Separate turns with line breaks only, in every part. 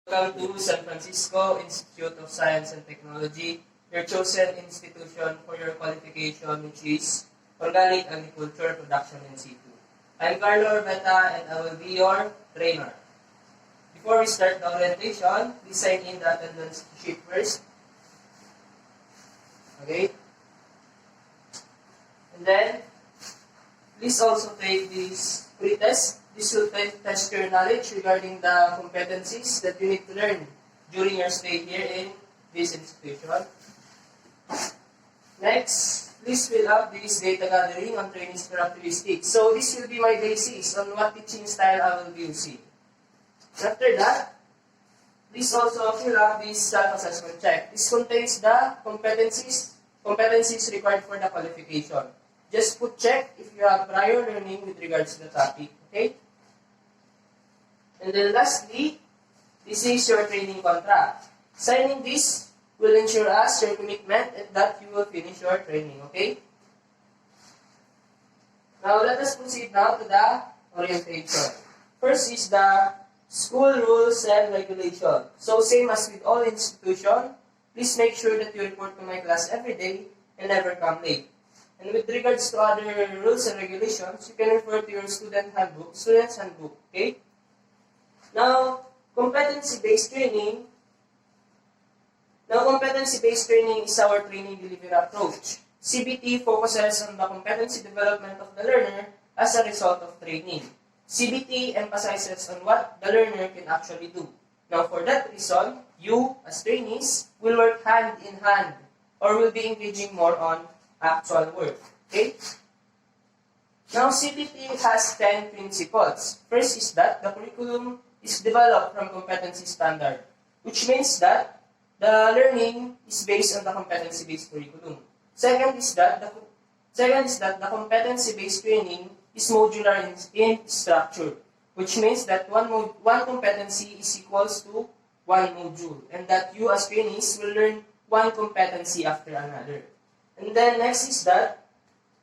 Welcome to San Francisco Institute of Science and Technology, your chosen institution for your qualification, which is Organic Agriculture Production in situ. I'm Carlo Orbeta and I will be your trainer. Before we start the orientation, please sign in the attendance sheet first. Okay? And then, please also take this pre-test. This will test your knowledge regarding the competencies that you need to learn during your stay here in this institution. Next, please fill up this data gathering on trainees' characteristics. So this will be my basis on what teaching style I will be using. After that, please also fill up this self-assessment check. This contains the competencies required for the qualification. Just put check if you have prior learning with regards to the topic. Okay? And then lastly, this is your training contract. Signing this will ensure us your commitment and that you will finish your training. Okay? Now let us proceed now to the orientation. First is the school rules and regulation. So same as with all institutions, please make sure that you report to my class every day and never come late. And with regards to other rules and regulations, you can refer to your student's handbook. Okay? Now, competency-based training is our training delivery approach. CBT focuses on the competency development of the learner as a result of training. CBT emphasizes on what the learner can actually do. Now, for that reason, you, as trainees, will work hand in hand or will be engaging more on actual work. Okay? Now, CBT has 10 principles. First is that the curriculum is developed from competency standard, which means that the learning is based on the competency-based curriculum. Second is that the competency-based training is modular in structure, which means that one competency is equals to one module, and that you as trainees will learn one competency after another. And then next is that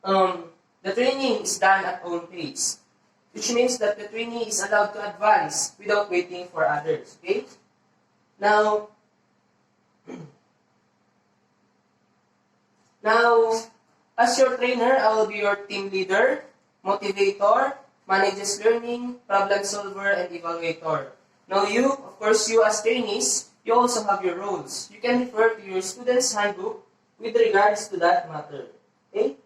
the training is done at own pace, which means that the trainee is allowed to advance without waiting for others. Okay? Now, as your trainer, I will be your team leader, motivator, manages learning, problem solver, and evaluator. Now you, of course, you as trainees, you also have your roles. You can refer to your student's handbook with regards to that matter. Okay?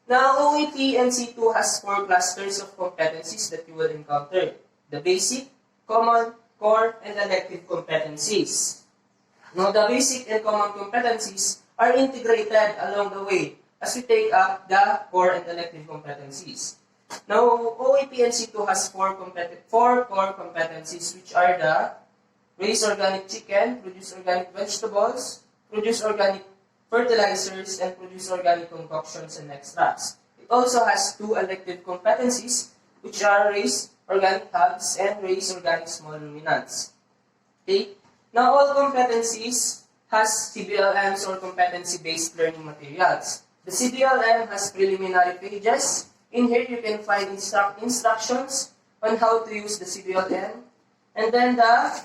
Now, OAP NCII has 4 clusters of competencies that you will encounter. The basic, common, core, and elective competencies. Now, the basic and common competencies are integrated along the way as we take up the core and elective competencies. Now, OAP NCII has 4 core competencies, which are the raise organic chicken, produce organic vegetables, produce organic fertilizers, and produce organic concoctions and extracts. It also has 2 elective competencies, which are raise organic herbs and raise organic small ruminants. Okay? Now, all competencies has CBLMs or competency-based learning materials. The CBLM has preliminary pages. In here, you can find instructions on how to use the CBLM. And then the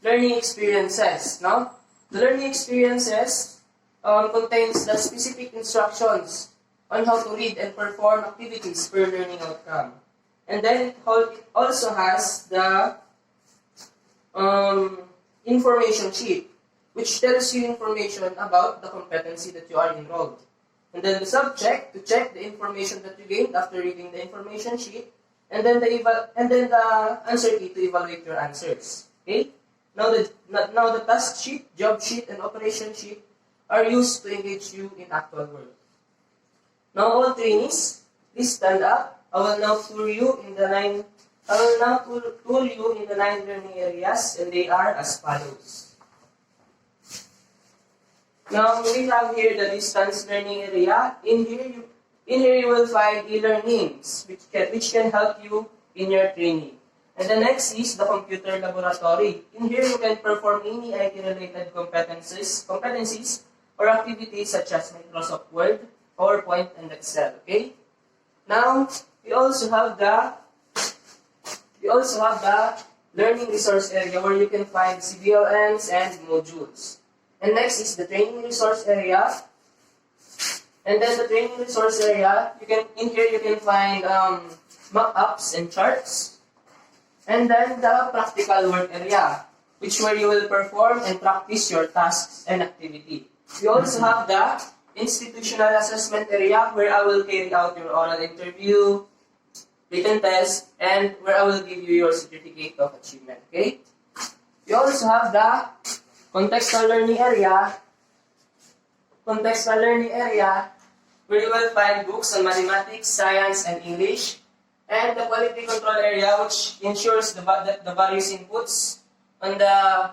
learning experiences. Now, the learning experiences contains the specific instructions on how to read and perform activities per learning outcome. And then it also has the information sheet, which tells you information about the competency that you are enrolled. And then the subject to check the information that you gained after reading the information sheet, and then the answer key to evaluate your answers. Okay? Now the task sheet, job sheet, and operation sheet are used to engage you in actual work. Now all trainees, please stand up. I will now tour you in the 9 learning areas, and they are as follows. Now we have here the distance learning area. In here you will find e-learnings, which can help you in your training. And the next is the computer laboratory. In here you can perform any IT-related competencies or activities such as Microsoft Word, PowerPoint, and Excel. Okay? Now, we also have the learning resource area where you can find CBLMs and modules. And next is the training resource area. And then the training resource area, in here you can find mock-ups and charts. And then the practical work area, which where you will perform and practice your tasks and activity. We also have the institutional assessment area where I will carry out your oral interview, written test, and where I will give you your certificate of achievement. Okay? We also have the contextual learning area. Contextual learning area where you will find books on mathematics, science, and English. And the quality control area, which ensures that the various inputs on the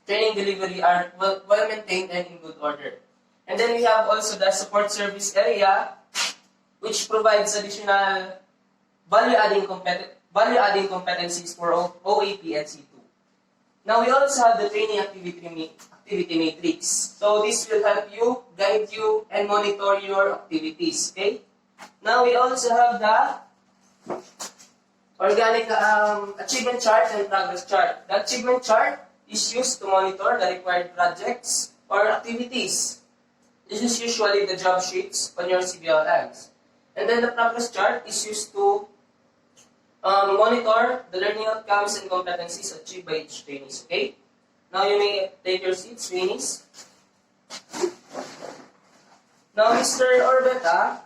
training delivery are well maintained and in good order. And then we have also the support service area, which provides additional value-adding competencies for OAP and C2. Now we also have the training activity matrix. So this will help you, guide you, and monitor your activities. Okay. Now we also have the organic achievement chart and progress chart. The achievement chart is used to monitor the required projects or activities. This is usually the job sheets on your CBLMs. And then the progress chart is used to monitor the learning outcomes and competencies achieved by each trainees. Okay? Now you may take your seats, trainees. Now, Mr. Orbeta,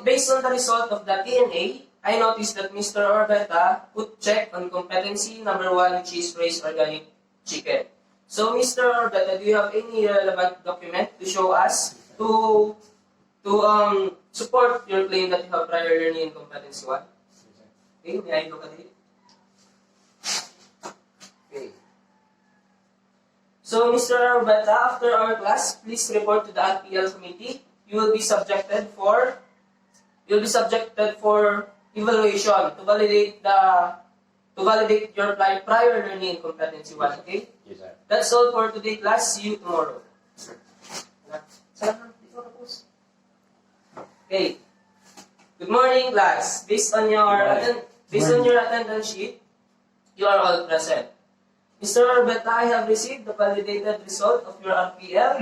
based on the result of the TNA, I noticed that Mr. Orbeta put check on competency number 1, which is raised organic chicken. So, Mr. Orbeta, do you have any relevant document to show us to support your claim that you have prior learning in competency 1? Okay, may I look at it? Okay. So, Mr. Orbeta, after our class, please report to the RPL committee. You will be subjected for evaluation to validate your prior learning in competency 1. Okay?
Yes, sir.
That's all for today, class. See you tomorrow. Okay. Good morning, class. Based on your attendance sheet, you are all present. Mr. Orbeta, I have received the validated result of your RPL.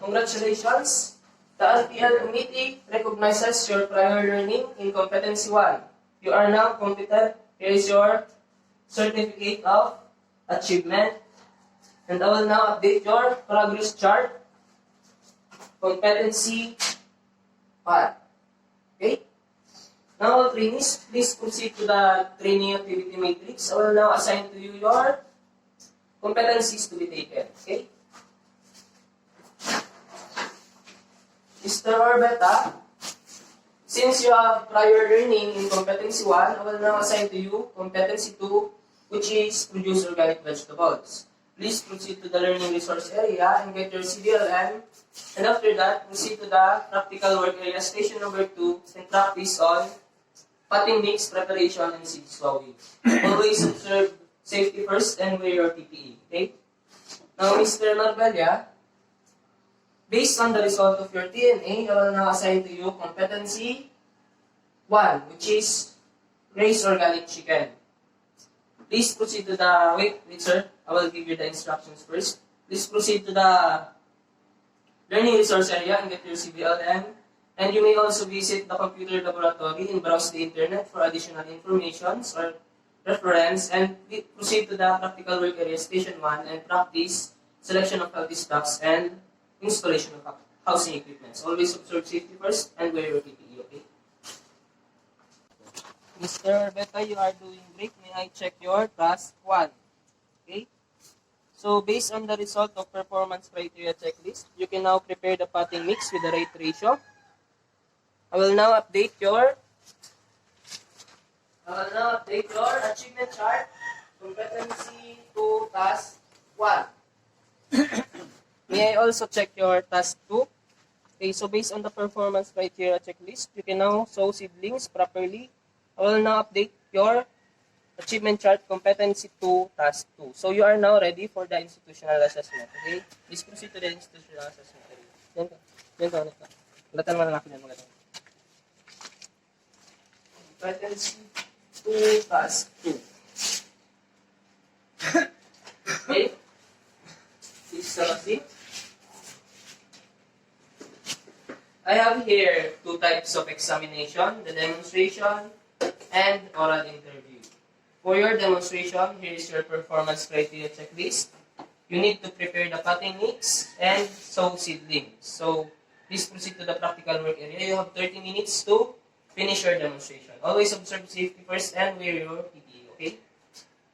Congratulations. The RPL committee recognizes your prior learning in competency 1. You are now competent. Here is your certificate of achievement. And I will now update your progress chart. Competency 1. Okay? Now, all trainees, please proceed to the training activity matrix. I will now assign to you your competencies to be taken. Okay? Mr. Orbeta, since you have prior learning in competency 1, I will now assign to you competency 2, which is produce organic vegetables. Please proceed to the learning resource area and get your CDLM. And after that, proceed to the practical work area, station number 2, and practice on potting mix preparation and seed sowing. Always observe safety first and wear your PPE. Okay? Now, Mr. Marbella, based on the result of your TNA, I will now assign to you competency 1, which is raise organic chicken. Please proceed to the, wait sir, I will give you the instructions first. Please proceed to the learning resource area and get your CBLM. And you may also visit the computer laboratory and browse the internet for additional information or reference, and proceed to the practical work area station 1 and practice selection of healthy stocks and installation of housing equipment. Always observe safety first and wear your PPE, okay? Mr. Orbeta, you are doing great. May I check your task 1? Okay? So, based on the result of performance criteria checklist, you can now prepare the potting mix with the right ratio. I will now update your achievement chart, competency 2, task 1. May I also check your task 2? Okay, so based on the performance criteria checklist, you can now sow seedlings properly. I will now update your achievement chart, competency 2, task 2. So you are now ready for the institutional assessment. Okay? Please proceed to the institutional assessment. Diyan ka. Ulatan mo na natin yan. Competency 2, task 2. Okay? Please have a seat. I have here two types of examination, the demonstration and oral interview. For your demonstration, here is your performance criteria checklist. You need to prepare the cutting mix and sow seedlings. So, please proceed to the practical work area. You have 30 minutes to finish your demonstration. Always observe safety first and wear your PPE, okay?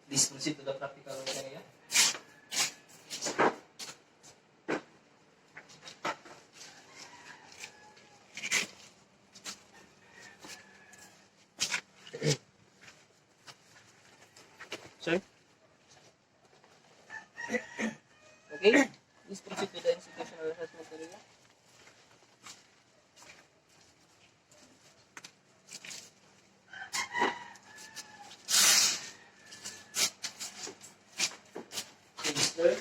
Please proceed to the practical work area. Sir? Okay? Please proceed to the institutional assessment area. Okay, sir.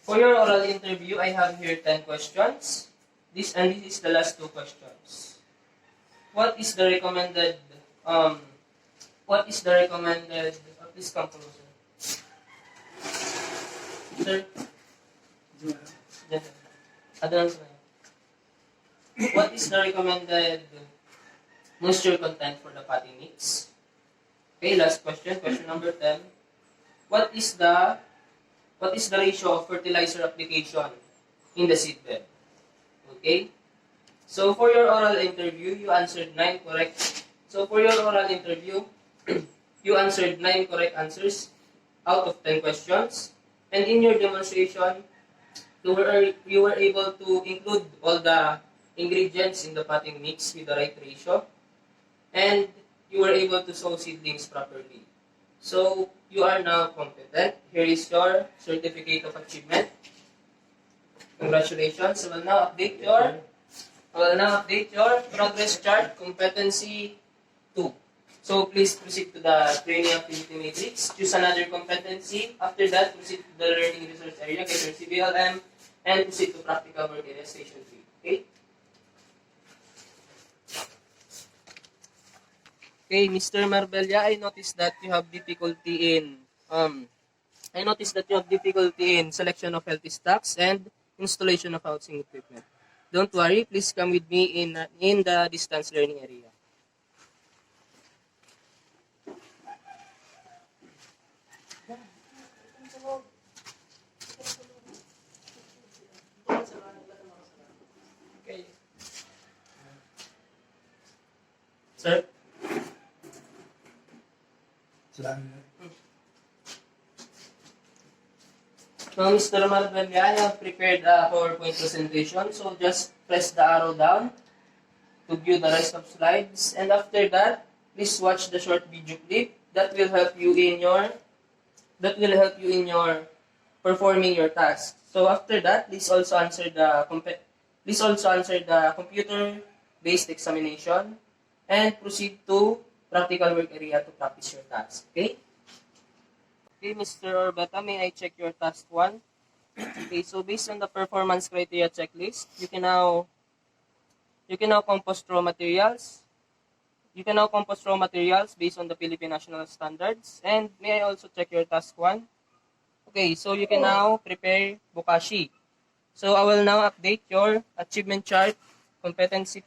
For your oral interview, I have here 10 questions. This is the last two questions. What is the recommended, please come closer. Sir? What is the recommended moisture content for the potting mix? Okay, last question, question number 10. What is the ratio of fertilizer application in the seedbed? Okay? So for your oral interview, you answered 9 correct. So for your oral interview, you answered 9 correct answers out of 10 questions. And in your demonstration, you were able to include all the ingredients in the potting mix with the right ratio. And you were able to sow seedlings properly. So you are now competent. Here is your certificate of achievement. Congratulations. I will now update your progress chart, competency 2. So please proceed to the training activity matrix. Choose another competency. After that, proceed to the learning resource area, get your CBLM, and proceed to practical work area station 3. Okay? Okay, Mr. Marbella, I noticed that you have difficulty in selection of healthy stocks and installation of housing equipment. Don't worry, please come with me in the distance learning area. Okay. Sir? Now, Mr. Marbella, I have prepared a PowerPoint presentation, so just press the arrow down to view the rest of slides. And after that, please watch the short video clip that will help you in your performing your task. So after that, please also answer the computer-based examination and proceed to practical work area to practice your task. Okay? Okay, Mr. Orbeta, may I check your task 1? Okay, so based on the performance criteria checklist, you can now compost raw materials. You can now compost raw materials based on the Philippine National Standards. And may I also check your task 1? Okay, so you can now prepare bokashi. So I will now update your achievement chart, competency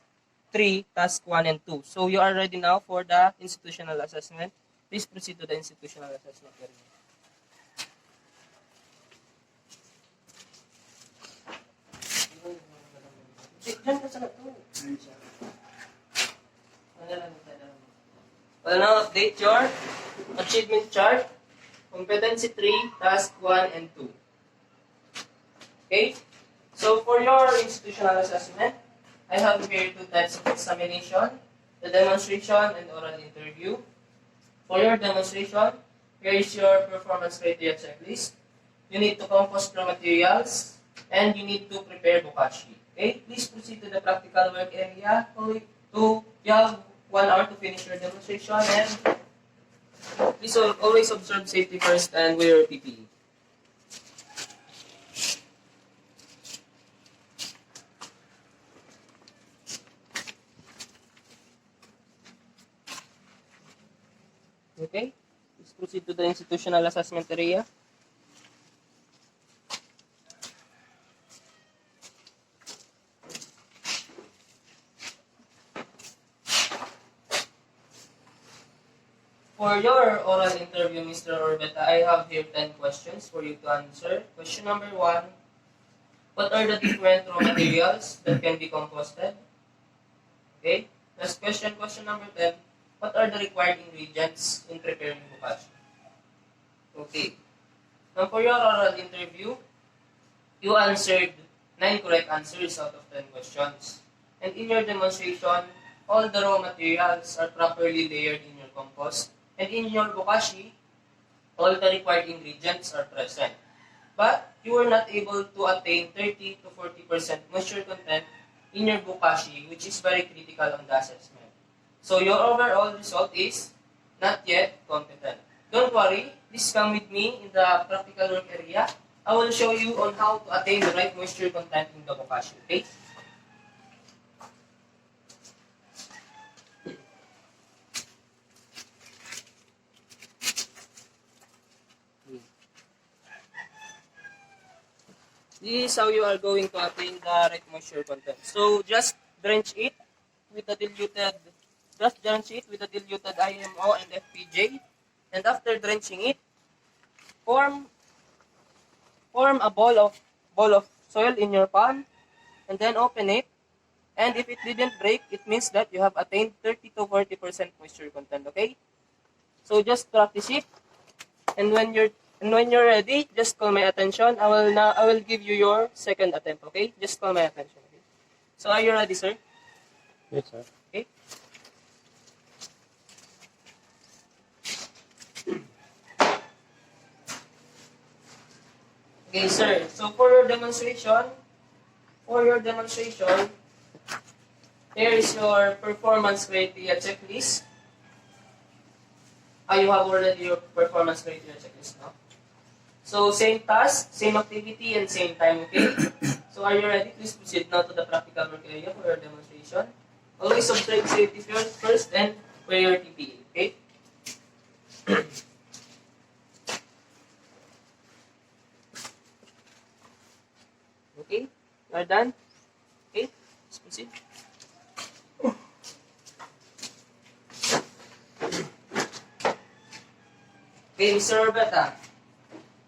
3, task 1 and 2. So you are ready now for the institutional assessment. Please proceed to the institutional assessment area. Well, now update your achievement chart, competency 3, task 1 and 2. Okay? So for your institutional assessment, I have here 2 types of examination, the demonstration and oral interview. For your demonstration, here is your performance criteria checklist. You need to compost raw materials and you need to prepare bokashi. Okay? Please proceed to the practical work area. You have 1 hour to finish your demonstration, and please always observe safety first and wear your PPE. Okay? Let's proceed to the institutional assessment area. for your oral interview, Mr. Orbeta, I have here 10 questions for you to answer. Question number 1, what are the different raw materials that can be composted? Okay. Last question, question number 10, what are the required ingredients in preparing bokashi? Okay. Now for your oral interview, you answered 9 correct answers out of 10 questions. And in your demonstration, all the raw materials are properly layered in your compost. And in your bokashi, all the required ingredients are present. But you were not able to attain 30 to 40% moisture content in your bokashi, which is very critical on the assessment. So your overall result is not yet competent. Don't worry, please come with me in the practical work area. I will show you on how to attain the right moisture content in the bokashi, okay? This is how you are going to attain the right moisture content. So just drench it with the diluted IMO and FPJ, and after drenching it, form a ball of soil in your palm, and then open it. And if it didn't break, it means that you have attained 30 to 40% moisture content. Okay? So just practice it, and when you're ready, just call my attention. I will give you your second attempt. Okay? Just call my attention. Okay? So are you ready, sir?
Yes, sir.
Okay. Okay, sir. So for your demonstration, here is your performance criteria checklist. You have already your performance criteria checklist now. So same task, same activity, and same time, okay? So are you ready? Please proceed now to the practical work area for your demonstration. Always observe safety first and wear your PPE, okay? Okay, you are done? Okay, let's proceed. Okay, Mr. Orbeta,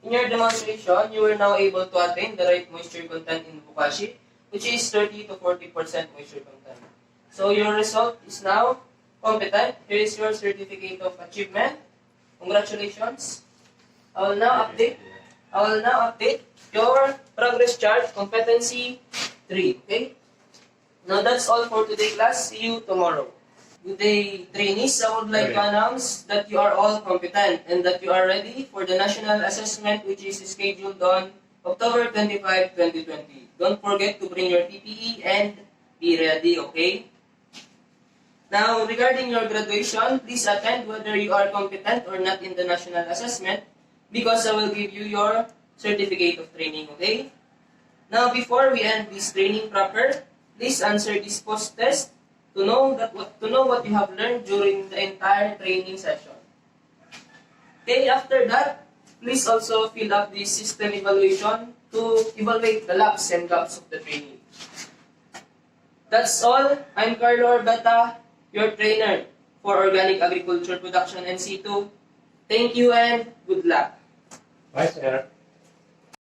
in your demonstration, you were now able to attain the right moisture content in bokashi, which is 30 to 40% moisture content. So your result is now competent. Here is your certificate of achievement. Congratulations. I will now update your progress chart, competency 3. Okay? Now that's all for today, class. See you tomorrow. Good day, trainees. I would like to announce that you are all competent and that you are ready for the national assessment, which is scheduled on October 25, 2020. Don't forget to bring your PPE and be ready, okay? Now, regarding your graduation, please attend whether you are competent or not in the national assessment, because I will give you your certificate of training, okay? Now, before we end this training proper, please answer this post-test to know what you have learned during the entire training session. Okay, after that, please also fill up the system evaluation to evaluate the laps and gaps of the training. That's all. I'm Carlo Orbeta, your trainer for Organic Agriculture Production NCII. Thank you and good luck.
Bye, sir.